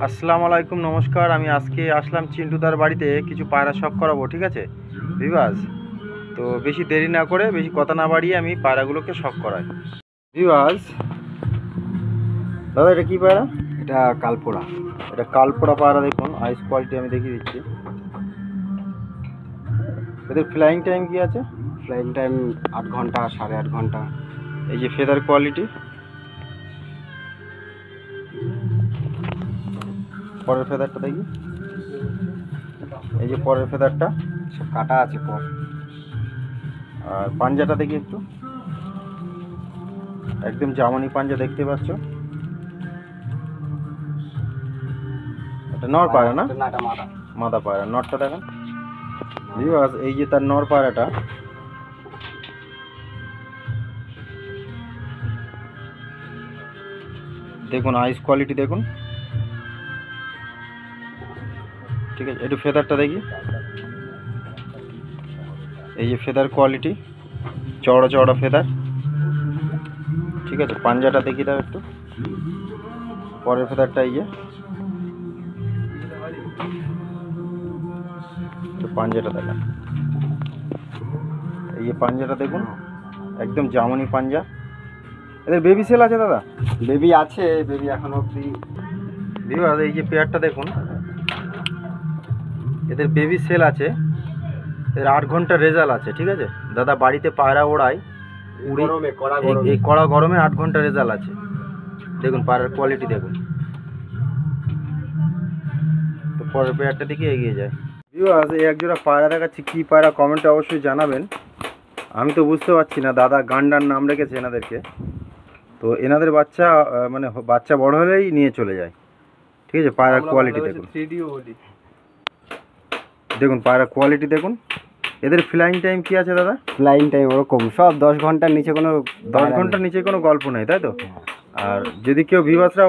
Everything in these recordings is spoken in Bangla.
আসসালামু আলাইকুম, নমস্কার। আমি আজকে আসলাম চিন্টুদার বাড়িতে কিছু পায়রা শখ করাবো, ঠিক আছে বিভাস? তো বেশি দেরি না করে, বেশি কথা না বাড়িয়ে আমি পায়রাগুলোকে শখ করাই। বিভাস দাদা, এটা কি পায়রা? এটা কালপোড়া। এটা কালপোড়া পায়রা। দেখুন আইস কোয়ালিটি আমি দেখিয়ে দিচ্ছি। এদের ফ্লাইং টাইম কি আছে? ফ্লাইং টাইম 8 ঘন্টা, 8.5 ঘন্টা। এই যে ফেদার কোয়ালিটি, পরের ফেদারটা দেখি। এই যে পরের ফেদারটা সব কাটা আছে পর। আর পাঞ্জাটা দেখি একটু, একদম জামানি পাঞ্জা দেখতে পাচ্ছ। এটা নর পায়রা না? এটা মাদা। মাদা পায়রা। নরটা দেখেন ভিউয়ার্স, এই যে তার নর পায়রাটা, দেখুন আইস কোয়ালিটি দেখুন, ঠিক আছে। একটু ফেদারটা দেখি। এই যে ফেদার কোয়ালিটি, চওড়া চওড়া ফেদার, ঠিক আছে। পাঞ্জাটা দেখি দাও একটু, পরের ফেদারটা এই যে পাঞ্জাটা দেখেন। এই যে পাঞ্জাটা দেখুন, একদম জামনি পাঞ্জা। এদের বেবি সেল আছে দাদা? বেবি আছে, বেবি এখনো অবধি। ভিউয়ার্স, এই যে পেয়ারটা দেখুন, এদের বেবি সেল আছে। এদের 8 ঘন্টা রেজাল্ট আছে, ঠিক আছে দাদা। বাড়িতে পায়রা ওড়ায়, এই কড়া গরমে 8 ঘন্টা রেজাল্ট আছে। দেখুন পায়রার কোয়ালিটি দেখুন। তো পরের পেয়ারটা দিকে এগিয়ে যায়। ভিউয়ার্স, এই একজোড়া পায়রা দেখাচ্ছি। কী পায়রা কমেন্টে অবশ্যই জানাবেন। আমি তো বুঝতে পারছি না। দাদা গান্ডার নাম রেখেছে এনাদেরকে। তো এনাদের বাচ্চা মানে বাচ্চা বড় হলেই নিয়ে চলে যায়, ঠিক আছে। পায়রার কোয়ালিটি দেখুন, দেখুন পায়রার কোয়ালিটি দেখুন। এদের ফ্লাইং টাইম কি আছে দাদা? ফ্লাইং টাইম ওরকম সব 10 ঘন্টার নিচে কোনো 10 ঘন্টার নিচে কোনো গল্প নেই, তাই তো? আর যদি কেউ ভিউয়ার্সরা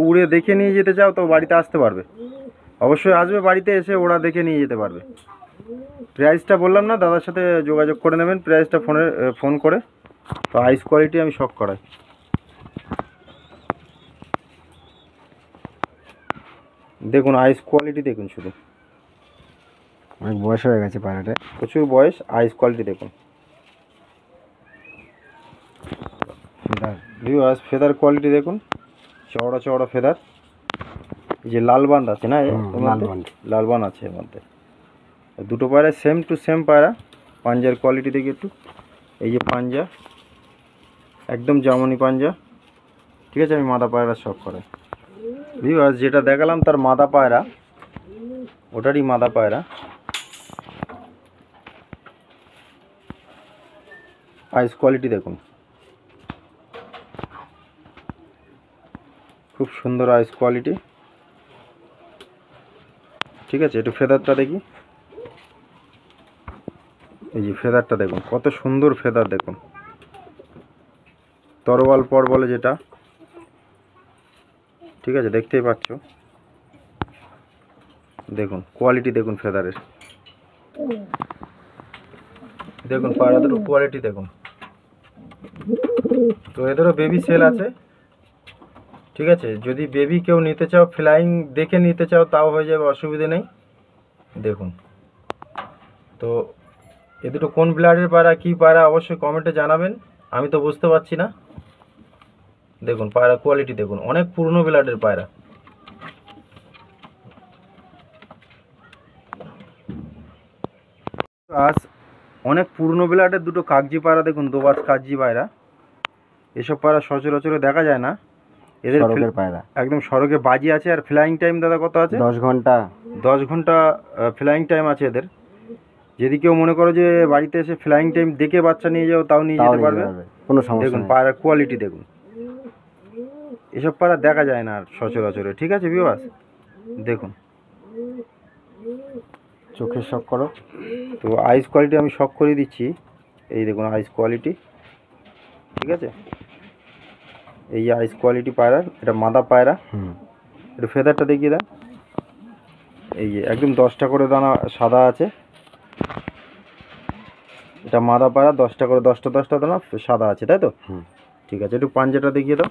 উড়ে দেখে নিয়ে যেতে চাও, তো বাড়িতে আসতে পারবে, অবশ্যই আসবে। বাড়িতে এসে ওরা দেখে নিয়ে যেতে পারবে। প্রাইসটা বললাম না, দাদার সাথে যোগাযোগ করে নেবেন প্রাইসটা ফোন করে। তো আইস কোয়ালিটি আমি শখ করাই। দেখুন আইস কোয়ালিটি দেখুন, শুধু অনেক বয়স হয়ে গেছে পায়রাটা, প্রচুর বয়স। আইস কোয়ালিটি দেখুন। ভিউয়ার্স, ফেদার কোয়ালিটি দেখুন, চওড়া চওড়া ফেদার। এই যে লাল বান্ড আছে না, লাল বান্ড আছে এর মধ্যে। দুটো পায়রা সেম টু সেম পায়রা। পাঞ্জার কোয়ালিটি দেখি একটু। এই যে পাঞ্জা, একদম জামনি পাঞ্জা, ঠিক আছে। আমি মাদা পায়রা শখ করাই। ভিউয়ার্স, যেটা দেখালাম তার মাদা পায়রা, ওটারই মাদা পায়রা। আইস কোয়ালিটি দেখুন, খুব সুন্দর আইস কোয়ালিটি, ঠিক আছে। একটু ফেদারটা দেখি। এই যে ফেদারটা দেখুন, কত সুন্দর ফেদার দেখুন। তরোয়াল পর বলে যেটা, ঠিক আছে, দেখতেই পাচ্ছ। দেখুন কোয়ালিটি দেখুন ফেদারের, দেখুন পায়রা দুটো কোয়ালিটি দেখুন। তো এদেরও বেবি সেল আছে, ঠিক আছে। যদি বেবি কেউ নিতে চাও, ফ্লাইং দেখে নিতে চাও, তাও হয়ে যাবে, অসুবিধে নেই। দেখুন, তো এ দুটো কোন ব্লাডের পায়রা, কী পায়রা, অবশ্যই কমেন্টে জানাবেন। আমি তো বুঝতে পারছি না। দেখুন পায়রা কোয়ালিটি দেখুন, অনেক পুরনো ব্লাডের পায়রা। আজ অনেক পুরনো ব্লাডের দুটো কাগজি পায়রা দেখুন, দোবাজ কাগজি পায়রা। এসব পায়রা সচরাচরে দেখা যায় না। এদের পায়রা একদম সড়কে বাজি আছে। আর ফ্লাইং টাইম দাদা কত আছে? 10 ঘন্টা। 10 ঘন্টা ফ্লাইং টাইম আছে এদের। যদি কেউ মনে করো যে বাড়িতে এসে ফ্লাইং টাইম দেখে বাচ্চা নিয়ে যাও, তাও নিয়ে যেতে পারবে, কোনো সমস্যা দেখুন নেই। পায়রার কোয়ালিটি দেখুন। এসব পায়রা দেখা যায় না আর সচরাচরে, ঠিক আছে ভিউয়ার্স। দেখুন চোখের শখ করো। তো আইস কোয়ালিটি আমি শখ করে দিচ্ছি। এই দেখুন আইস কোয়ালিটি, ঠিক আছে। এই যে আইস কোয়ালিটি পায়রার, এটা মাদা পায়রা। একটু ফেদারটা দেখিয়ে দেন। এই যে একদম 10টা করে দানা সাদা আছে। এটা মাদা পায়রা, 10টা করে 10টা দানা সাদা আছে, তাই তো? ঠিক আছে। একটু পাঞ্জাটা দেখিয়ে দাও।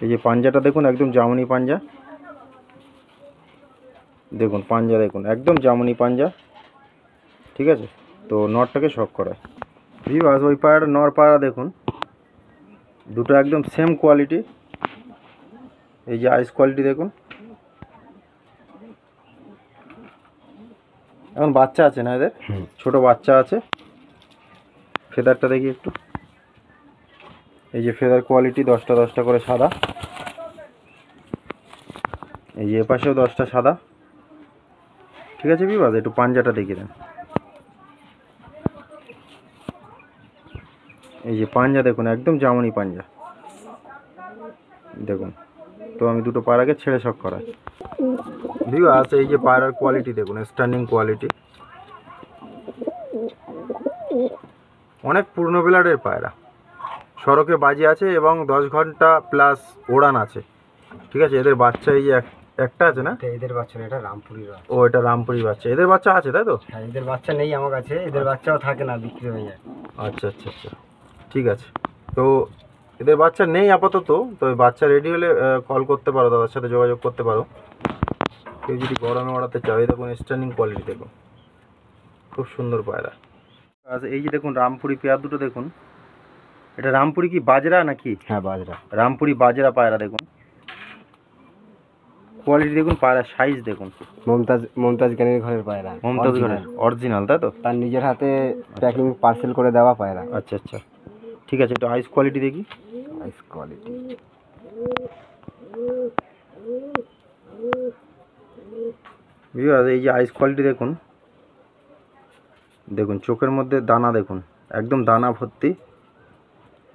এই যে পাঞ্জাটা দেখুন, একদম জামুনি পাঞ্জা। দেখুন পাঞ্জা দেখুন, একদম জামুনি পাঞ্জা। ঠিক আছে, তো নরটাকে শক করায়। ভিউয়ার্স ওই পায়রাটা নর পায়রা দেখুন, দুটো একদম সেম কোয়ালিটি। এই যে আইস কোয়ালিটি দেখুন। এখন বাচ্চা আছে না এদের, ছোট বাচ্চা আছে। ফেদারটা দেখি একটু। এই যে ফেদার কোয়ালিটি 10টা 10টা করে সাদা। এই যে এপাশেও 10টা সাদা। ঠিক আছে ভিউয়ার্স, একটু পাঞ্জাটা দেখিয়ে দেন। এই যে পাঞ্জা দেখুন, একদম জামুনি পাঞ্জা দেখুন। তো আমি দুটো পায়রাকে ছেড়ে শক করাই। ভিউয়ার্স এই যে পায়রার কোয়ালিটি দেখুন, স্ট্যান্ডিং কোয়ালিটি। অনেক পুরনো ব্লাডের পায়রা, সড়কে বাজি আছে এবং 10 ঘন্টা প্লাস ওড়ান আছে। ঠিক আছে, এদের বাচ্চা এই যে একটা আছে না, এদের বাচ্চা না, এটা রামপুরির বাচ্চা। ও এটা রামপুরি বাচ্চা। এদের বাচ্চা আছে তাই তো? হ্যাঁ, এদের বাচ্চা নেই আমার কাছে, এদের বাচ্চাও থাকে না, বিক্রি হয়ে যায়। আচ্ছা আচ্ছা আচ্ছা, ঠিক আছে। তো এদের বাচ্চা নেই আপাতত, তো বাচ্চা রেডি হলে কল করতে পারো, দাদার সাথে যোগাযোগ করতে পারো। কেউ যদি গরমে ওড়াতে চাও। এই দেখুন স্ট্যান্ডিং কোয়ালিটি দেখুন, খুব সুন্দর পায়রা। আচ্ছা এই যে দেখুন রামপুরি পেয়ার দুটো দেখুন। এটা রামপুরি কি বাজরা নাকি? হ্যাঁ, বাজরা। রামপুরি বাজরা পায়রা দেখুন, কোয়ালিটি দেখুন, পায়রা সাইজ দেখুন। মমতাজ গানের ঘরের পায়রা, মমতাজ ঘরের অরিজিনাল তাই তো? তার নিজের হাতে প্যাকিং পার্সেল করে দেওয়া পায়রা। আচ্ছা আচ্ছা, ঠিক আছে। একটু আইস কোয়ালিটি দেখি। আইস কোয়ালিটি ভিউয়ার্স এই যে আইস কোয়ালিটি দেখুন। দেখুন চোখের মধ্যে দানা দেখুন, একদম দানা ভর্তি।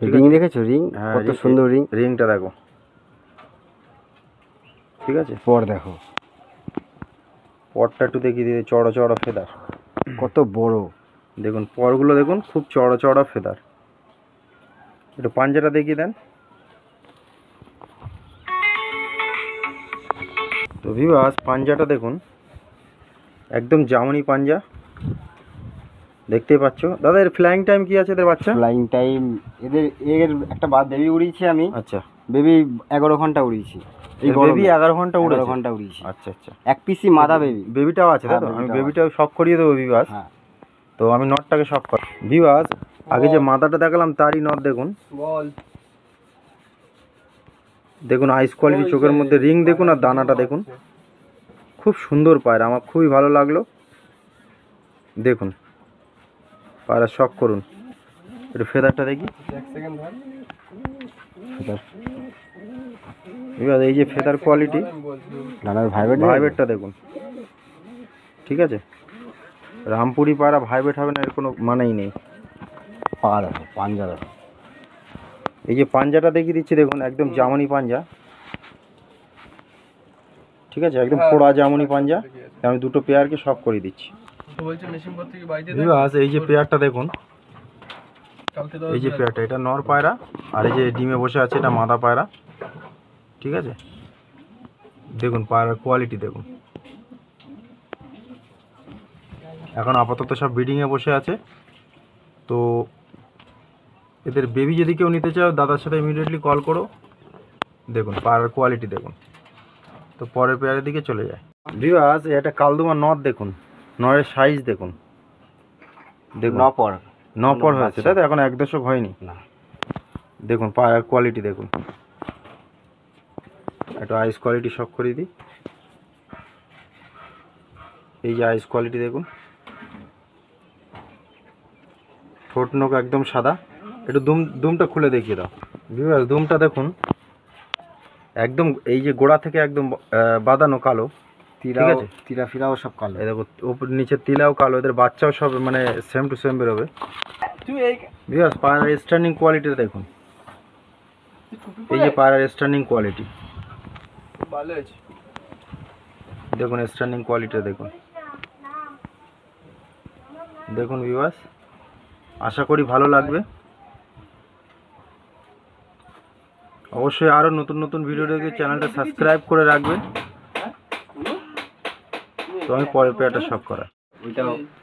রিং দেখেছো? রিং কত সুন্দর রিং। রিংটা দেখো, ঠিক আছে। পর দেখো, পরটা একটু দেখিয়ে দিয়ে, চড়া চড়া ফেদার কত বড়। দেখুন পরগুলো দেখুন, খুব চড়া চড়া ফেদার। একটু পাঞ্জাটা দেখিয়ে দেন। তো ভিউয়ার্স পাঞ্জাটা দেখুন, একদম জামুনি পাঞ্জা দেখতেই পাচ্ছ। দাদা এর ফ্লাইং টাইম কি আছে এদের বাচ্চা? ফ্লাইং টাইম এর একটা বেবি উড়িয়েছি আমি। আচ্ছা, বেবি 11 ঘন্টা উড়িয়েছি। এই বেবি 11 ঘন্টা উড়েছে? 11 ঘন্টা উড়িয়েছি। আচ্ছা আচ্ছা, এক পিসি মাদা বেবি। বেবিটাও আছে তাই তো? হ্যাঁ, আমি বেবিটাও বেবিটাও শক করিয়ে দেবো ভিউয়ার্স। হ্যাঁ, তো আমি নটটাকে শক করি। ভিউয়ার্স আগে যে মাথাটা দেখালাম তারই নট দেখুন। দেখুন আইস কোয়ালিটি, চোখের মধ্যে রিং দেখুন, আর দানাটা দেখুন। খুব সুন্দর পায়রা, আমার খুবই ভালো লাগলো। দেখুন পায়রা শক করুন। একটু ফেদারটা দেখি। এবার এই যে ফেদার কোয়ালিটি, ডানার ভাইব্রেটটা দেখুন। ঠিক আছে, রামপুরি পায়রা ভাইব্রেট হবে না এর কোনো মানেই নেই। পা দেখো, পাঞ্জা দেখো। এই যে পাঞ্জাটা দেখিয়ে দিচ্ছি দেখুন, একদম জামুনি পাঞ্জা। ঠিক আছে, একদম পোড়া জামুনি পাঞ্জা। আমি দুটো পেয়ারকে শক করে দিচ্ছি। এই যে পেয়ারটা দেখুন, এই যে পেয়ারটা, এটা নর পায়রা, আর এই যে ডিমে বসে আছে এটা মাদা পায়রা। ঠিক আছে, দেখুন পায়রার কোয়ালিটি দেখুন। এখন আপাতত সব ব্রিডিংয়ে বসে আছে। তো এদের বেবি যদি কেউ নিতে চাও, দাদার সাথে ইমিডিয়েটলি কল করো। দেখুন পায়রার কোয়ালিটি দেখুন। তো পরের পেয়ারের দিকে চলে যায়। ভিউয়ার্স এটা কালদুমা নর দেখুন, নরের সাইজ দেখুন। দেখুন নপর হয়েছে তাই তো? এখন 1 দশক হয়নি না। দেখুন পায়রার কোয়ালিটি দেখুন। একটু আইস কোয়ালিটি শক করে দিই। এই যে আইস কোয়ালিটি দেখুন, ঠোঁট নোক একদম সাদা। একটু দুমটা খুলে দেখিয়ে দাও। ভিউয়ার্স দুমটা দেখুন, একদম এই যে গোড়া থেকে একদম বাদানো কালো। ঠিক আছে, তিরা ফিরাও সব কালো। এই দেখো উপর নিচে তিলাও কালো, এদের বাচ্চাও সব মানে সেম টু সেম বেরোবে। ভিউয়ার্স পায়রার স্ট্যান্ডিং কোয়ালিটিটা দেখুন। এই যে পায়রার স্ট্যান্ডিং কোয়ালিটি দেখুন, স্ট্যান্ডিং কোয়ালিটিটা দেখুন। দেখুন ভিউয়ার্স, আশা করি ভালো লাগবে। অবশ্যই আরও নতুন নতুন ভিডিও দেখে চ্যানেলটা সাবস্ক্রাইব করে রাখবেন। তো আমি পরের পেয়ারটা শক করা।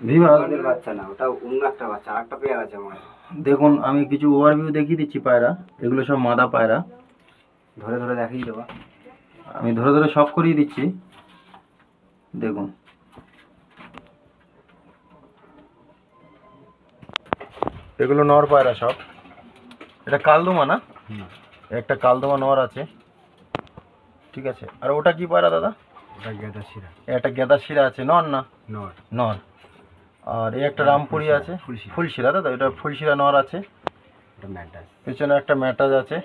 ভিউয়ারদের বাচ্চা না, ওটা অন্য একটা বাচ্চা, আরেকটা পেয়ার আছে আমার। দেখুন আমি কিছু ওভারভিউ দেখিয়ে দিচ্ছি পায়রা। এগুলো সব মাদা পায়রা। ধরে ধরে দেখিয়ে দেবা। আমি ধরে ধরে শক করিয়ে দিচ্ছি, দেখুন। এগুলো নর পায়রা সব। এটা কালদমা না? একটা কালদমা নর আছে, ঠিক আছে। আর ওটা কি পায়রা দাদা? এটা গেঁদা শিরা। একটা গেঁদা শিরা আছে, নর না? নর। নর। আর এই একটা রামপুরি আছে, ফুলশিরা দাদা, এটা ফুলশিরা নর আছে। এটা ম্যাডাস। পেছনে একটা ম্যাটাজ আছে।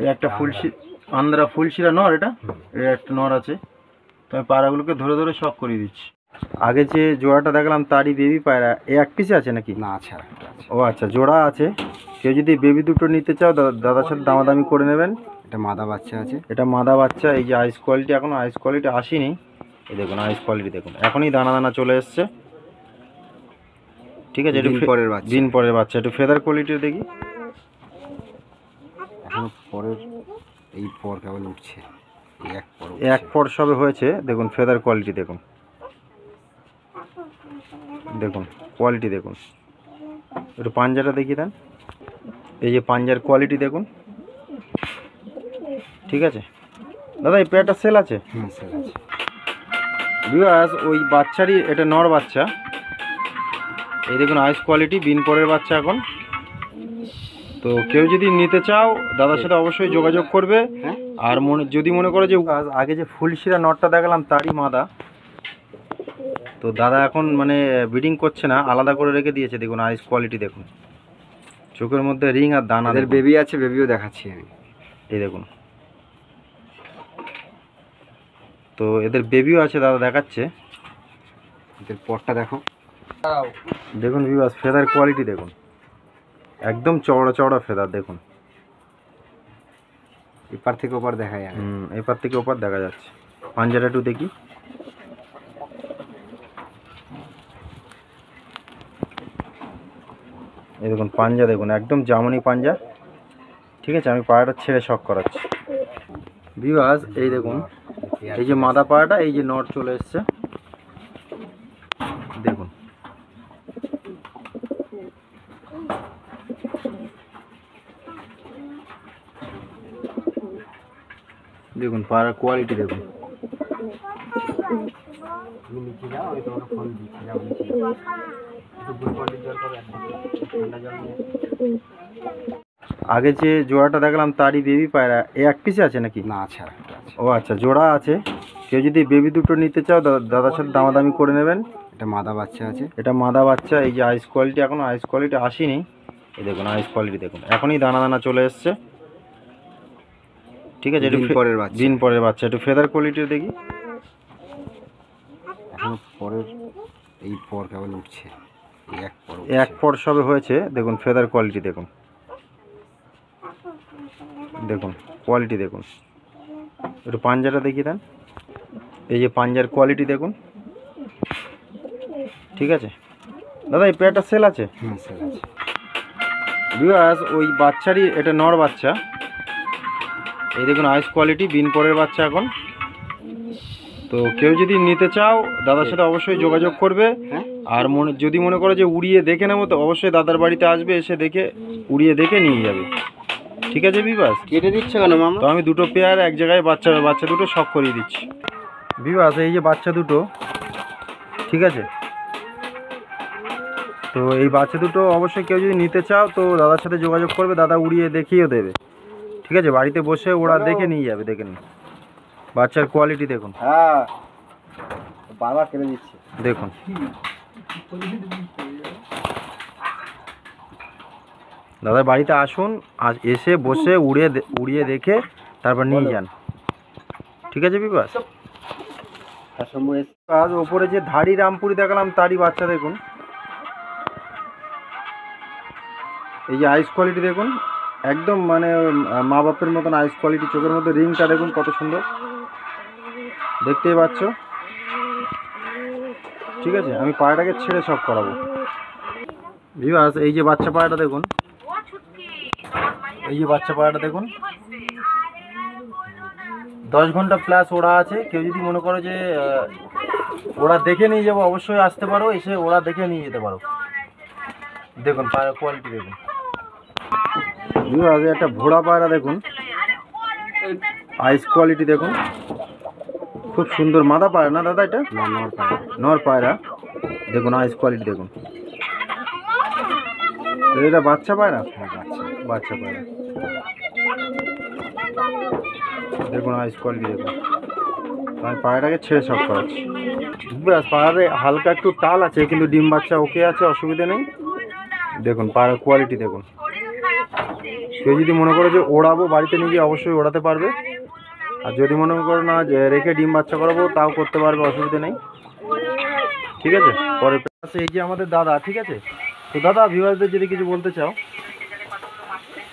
এই একটা আন্ধ্রা ফুলশিরা নর, এটা এই একটা নর আছে। তো আমি পায়রাগুলোকে ধরে ধরে শক করিয়ে দিচ্ছি। আগে যে জোড়াটা দেখলাম তারই বেবি পায়রা, এই এক পিসে আছে নাকি? না, আছে আরেকটা আছে। ও আচ্ছা, জোড়া আছে। কেউ যদি বেবি দুটো নিতে চাও দাদার সাথে দামাদামি করে নেবেন। এটা মাদা বাচ্চা আছে। এটা মাদা বাচ্চা। এই যে আইস কোয়ালিটি, এখনো আইস কোয়ালিটি আসেনি। এই দেখুন আইস কোয়ালিটি দেখুন, এখনই দানা দানা চলে এসছে, ঠিক আছে। দিন পরের বাচ্চা। দিন পরের বাচ্চা। একটু ফেদার কোয়ালিটি দেখি। এখন পরের এই পর কেবল উঠছে, এক পর সবে হয়েছে। দেখুন ফেদার কোয়ালিটি দেখুন, দেখুন কোয়ালিটি দেখুন। একটু পাঞ্জাটা দেখিয়ে দেন। এই যে পাঞ্জার কোয়ালিটি দেখুন, ঠিক আছে দাদা। এই পেয়ারটা সেল আছে? সেল আছে। ভিউয়ার্স, ওই বাচ্চারই এটা নর বাচ্চা। এই দেখুন আইস কোয়ালিটি, বিন পরের বাচ্চা এখন। তো কেউ যদি নিতে চাও দাদার সাথে অবশ্যই যোগাযোগ করবে। আর যদি মনে করো যে আগে যে ফুলশিরা নটটা দেখালাম তারই মাদা, তো দাদা এখন মানে ব্রিডিং করছে না, আলাদা করে রেখে দিয়েছে। দেখুন আইস কোয়ালিটি দেখুন, চোখের মধ্যে রিং আর দানা। এদের বেবি আছে, বেবিও দেখাচ্ছি আমি। এই দেখুন, তো এদের বেবিও আছে, দাদা দেখাচ্ছে। এদের পরটা দেখো। দেখুন ভিউয়ার্স, ফেদার কোয়ালিটি দেখুন, একদম চওড়া চওড়া ফেদার দেখুন। এপার থেকে ওপার দেখা যায়। এপার থেকে ওপার দেখা যাচ্ছে। পাঞ্জাটা একটু দেখি। এই দেখুন পাঞ্জা দেখুন, একদম জামনি পাঞ্জা, ঠিক আছে। আমি পায়রাটা ছেড়ে শক করাচ্ছি। ভিউয়ার্স এই দেখুন, এই যে মাদা পায়রাটা, এই যে নট চলে এসছে দেখুন। দেখুন পায়রার কোয়ালিটি দেখুন। আগে যে জোড়াটা দেখলাম তারই বেবি পায়রা, এই এক পিসে আছে নাকি? না, আছে আরেকটা আছে। ও আচ্ছা, জোড়া আছে। কেউ যদি বেবি দুটো নিতে চাও দাদার সাথে দামাদামি করে নেবেন। এটা মাদা বাচ্চা আছে। এটা মাদা বাচ্চা। এই যে আইস কোয়ালিটি, এখনো আইস কোয়ালিটি আসেনি। এই দেখুন আইস কোয়ালিটি দেখুন, এখনই দানা দানা চলে এসছে, ঠিক আছে। দিন পরের বাচ্চা। দিন পরের বাচ্চা। একটু ফেদার কোয়ালিটি দেখি। এখন পরের এই পর কেবল উঠছে, এক পর সবে হয়েছে। দেখুন ফেদার কোয়ালিটি দেখুন, দেখুন কোয়ালিটি দেখুন। একটু পাঞ্জাটা দেখিয়ে দেন। এই যে পাঞ্জার কোয়ালিটি দেখুন, ঠিক আছে দাদা। এই পেয়ারটা সেল আছে? সেল আছে। ভিউয়ার্স, ওই বাচ্চারই এটা নর বাচ্চা। এই দেখুন আইস কোয়ালিটি, বিন পরের বাচ্চা এখন। তো কেউ যদি নিতে চাও দাদার সাথে অবশ্যই যোগাযোগ করবে। আর যদি মনে করো যে উড়িয়ে দেখে নেবো, তো অবশ্যই দাদার বাড়িতে আসবে, এসে দেখে উড়িয়ে দেখে নিয়ে যাবে, ঠিক আছে। ভিউয়ার্স কেটে দিচ্ছে কেন মামা? তো আমি দুটো পেয়ার এক জায়গায় বাচ্চা দুটো শক করিয়ে দিচ্ছি। ভিউয়ার্স এই যে বাচ্চা দুটো, ঠিক আছে। তো এই বাচ্চা দুটো অবশ্যই কেউ যদি নিতে চাও তো দাদার সাথে যোগাযোগ করবে, দাদা উড়িয়ে দেখিয়েও দেবে, ঠিক আছে। বাড়িতে বসে ওরা দেখে নিয়ে যাবে, দেখে নিন বাচ্চার কোয়ালিটি দেখুন। হ্যাঁ, বারবার কেটে দিচ্ছে দেখুন। দাদার বাড়িতে আসুন, আজ এসে বসে উড়িয়ে দেখে তারপর নিয়ে যান, ঠিক আছে বিবাস। আজ ওপরে যে ধাড়ি রামপুরি দেখালাম তারই বাচ্চা দেখুন। এই যে আইস কোয়ালিটি দেখুন, একদম মানে মা বাপের মতন আইস কোয়ালিটি। চোখের মধ্যে রিংটা দেখুন কত সুন্দর, দেখতেই পাচ্ছ, ঠিক আছে। আমি পায়রাটাকে ছেড়ে সব করাবো। ভিউয়ার্স এই যে বাচ্চা পায়রাটা দেখুন, এই যে বাচ্চা পায়রাটা দেখুন। 10 ঘন্টা প্লাস ওরা আছে। কেউ যদি মনে করো যে ওরা দেখে নিয়ে যাবো, অবশ্যই আসতে পারো, এসে ওরা দেখে নিয়ে যেতে পারো। দেখুন পায়রা কোয়ালিটি দেখুন। ভিউয়ার্স একটা ভোড়া পায়রা দেখুন, আইস কোয়ালিটি দেখুন, খুব সুন্দর। মাদা পায়রা না দাদা? এটা নর পায়রা দেখুন, আইস কোয়ালিটি দেখুন। এটা বাচ্চা পায়রা? বাচ্চা পায়রা দেখুন, আইস কোয়ালিটি দেখুন। আমি পায়রাটাকে ছেড়ে সব করাচ্ছি। ব্যাস, পায়রাতে হালকা একটু টাল আছে, কিন্তু ডিম বাচ্চা ওকে আছে, অসুবিধা নেই। দেখুন পায়রার কোয়ালিটি দেখুন। কেউ যদি মনে করে যে ওড়াবো, বাড়িতে নিয়ে গিয়ে অবশ্যই ওড়াতে পারবে। আর যদি মনে করো না যে রেখে ডিম বাচ্চা করাবো, তাও করতে পারবে, অসুবিধা নেই। ঠিক আছে, পরে এই যে আমাদের দাদা। ঠিক আছে, তো দাদা ভিউয়ার্সদের যদি কিছু বলতে চাও।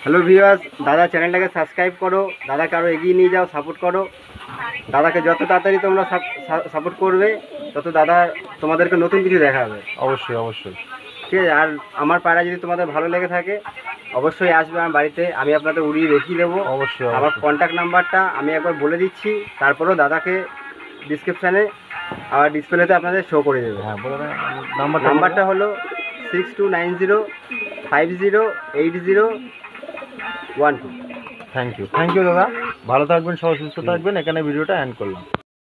হ্যালো ভিউয়ার্স, দাদা চ্যানেলটাকে সাবস্ক্রাইব করো, দাদাকে আরও এগিয়ে নিয়ে যাও, সাপোর্ট করো। দাদাকে যত তাড়াতাড়ি তোমরা সাপোর্ট করবে, তত দাদা তোমাদেরকে নতুন কিছু দেখাবে। অবশ্যই অবশ্যই। ঠিক আছে, আর আমার পায়রা যদি তোমাদের ভালো লেগে থাকে অবশ্যই আসবে আমার বাড়িতে, আমি আপনাদের উড়িয়ে দেখিয়ে দেবো। অবশ্যই। আমার কন্ট্যাক্ট নাম্বারটা আমি একবার বলে দিচ্ছি, তারপরেও দাদাকে ডিসক্রিপশানে আর ডিসপ্লেতে আপনাদের শো করে দেবে। হ্যাঁ, বলে দেন। নাম্বারটা হলো 6290508012। থ্যাংক ইউ দাদা, ভালো থাকবেন, সবাই সুস্থ থাকবেন। এখানে ভিডিওটা এন্ড করলাম।